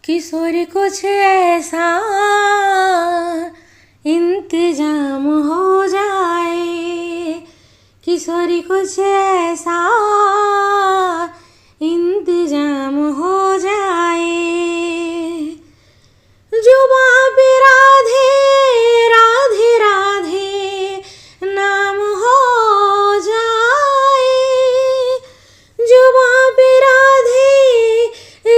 किशोर कुछ ऐसा इंतजाम हो जाए, किशोरी कुछ ऐसा इंतजाम हो जाए। जुबां पे राधे राधे राधे नाम हो जाए, जुबां पे राधे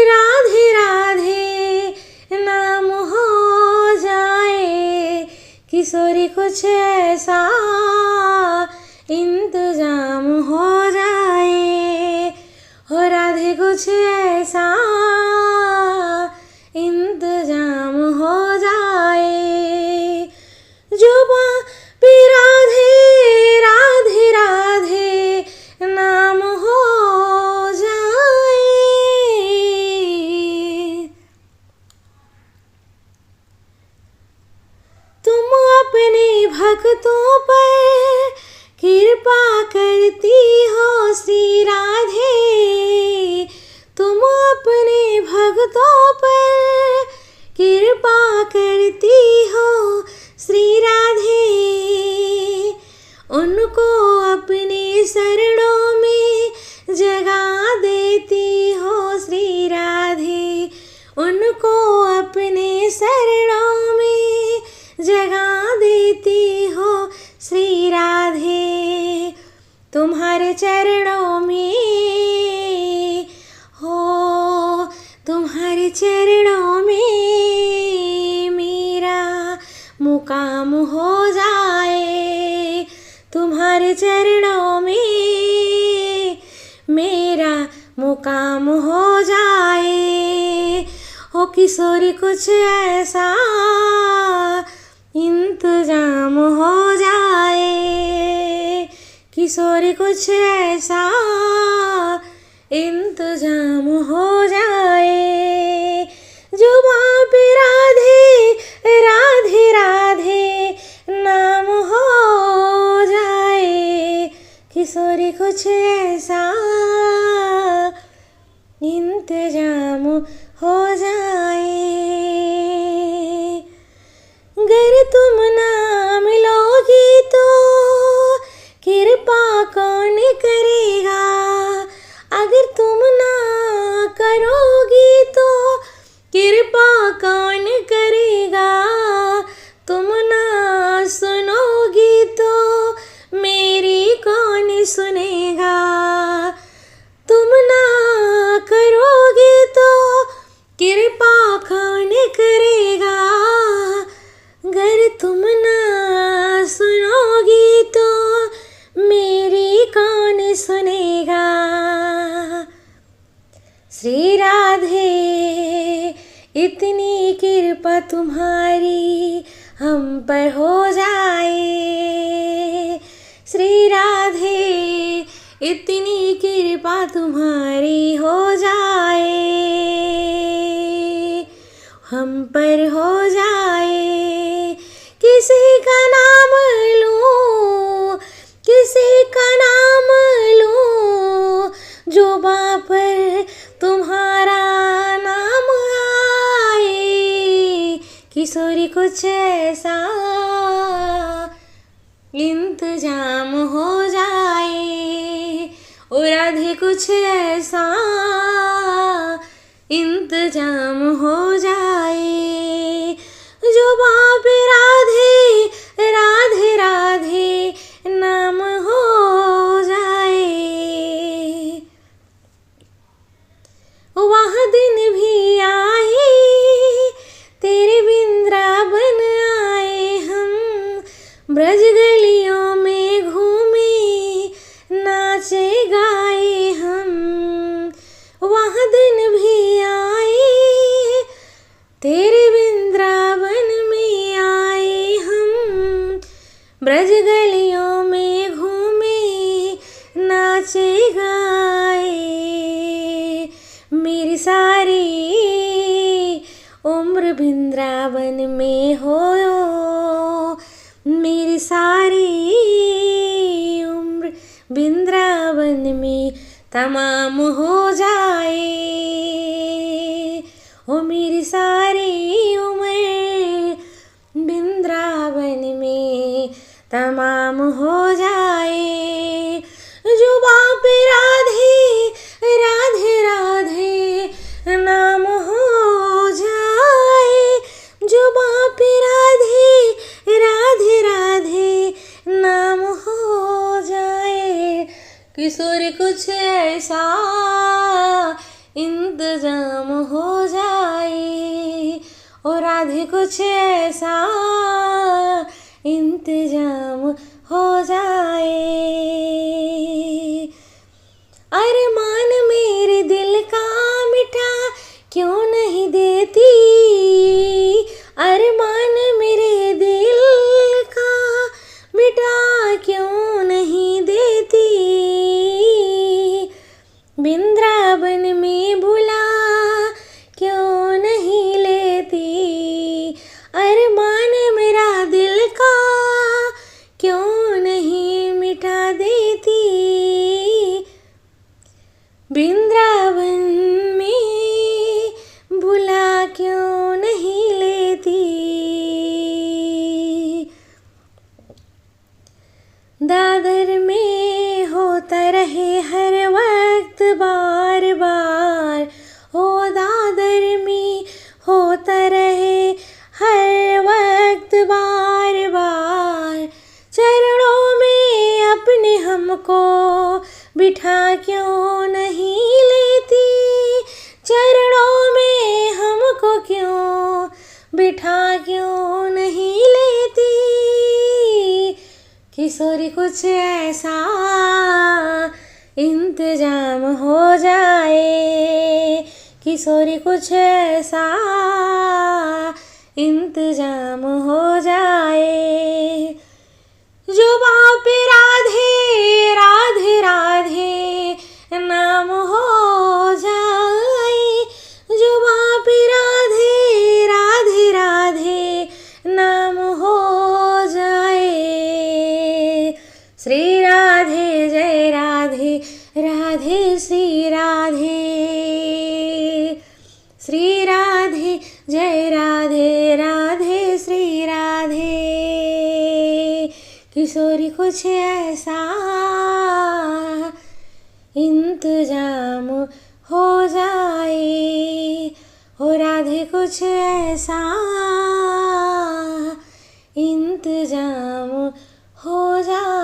राधे राधे नाम हो जाए। किशोरी कुछ ऐसा इंतजाम हो जाए, हो राधे कुछ ऐसा इंतजाम हो जाए। जुबां पे राधे राधे राधे नाम हो जाए। तुम अपने भक्तों पर कृपा करती हो श्री राधे, तुम अपने भक्तों पर कृपा करती हो श्री राधे। उनको अपने शरणों में जगा देती हो श्री राधे, उनको अपने शरणों में जगा देती हो श्री राधे। तुम्हारे चरणों में हो, तुम्हारे चरणों में मेरा मुकाम हो जाए, तुम्हारे चरणों में मेरा मुकाम हो जाए। हो किशोरी कुछ ऐसा इंतजाम हो जाए, किशोरी कुछ ऐसा इंतजाम हो जाए। जुबां पे राधे राधे राधे नाम हो जाए, किशोरी कुछ ऐसा इंतजाम हो जाए। अगर तुम ना मिलोगी तो कृपा कौन करेगा, अगर तुम ना करोगी तो कृपा कौन करेगा। तुम ना सुनोगी तो मेरी कौन सुनेगा, तुम ना करोगी तो कृपा कौन करेगा। अगर तुम ना सुनोगी तो मेरी कौन सुनेगा। श्री राधे इतनी कृपा तुम्हारी हम पर हो जाए, श्री राधे इतनी कृपा तुम्हारी हो जाए, हम पर हो जाए। किसी का नाम लूं, किसी का नाम लूं, जुबां पर तुम्हारा नाम आए। किशोरी कुछ ऐसा इंतजाम हो जाए, ओ राधे कुछ ऐसा इंतजाम हो जाए। जुबां पे राधे राधे राधे नाम हो जाए। वह दिन भी आए तेरे वृंदावन आए हम, ब्रज गलियों में घूमे नाचे गाए हम। वह दिन भी आए तेरे वृंदावन में आए हम, ब्रज गलियों में घूमे नाचे गाए। मेरी सारी उम्र वृंदावन में हो, मेरी सारी उम्र वृंदावन में तमाम हो जाए। ओ मेरी राधे कुछ ऐसा इंतजाम हो जाए। अरमान मेरे दिल का मिटा क्यों नहीं देती, अरमान मेरे दिल का मिटा क्यों नहीं देती। वृंदावन में बुला क्यों नहीं लेती, अरमान मेरा दिल का क्यों नहीं मिटा देती। वृंदावन में बुला क्यों नहीं लेती। दादर में होता रहे हर वक्त बार बार, हो दादर में होता रहे हर वक्त बार बार। चरणों में अपने हमको बिठा क्यों नहीं लेती, चरणों में हमको क्यों बिठा क्यों नहीं लेती। किशोरी कुछ ऐसा इंतजाम हो जाए, किशोरी कुछ ऐसा इंतजाम हो जाए। जुबां पे राधे राधे राधे नाम हो जाए, जुबां पे राधे राधे राधे नाम हो जाए। श्री राधे जय राधे राधे श्री राधे, श्री राधे जय राधे राधे श्री राधे। किशोरी कुछ ऐसा इंतजाम हो जाए, हो राधे कुछ ऐसा इंतजाम हो जाए।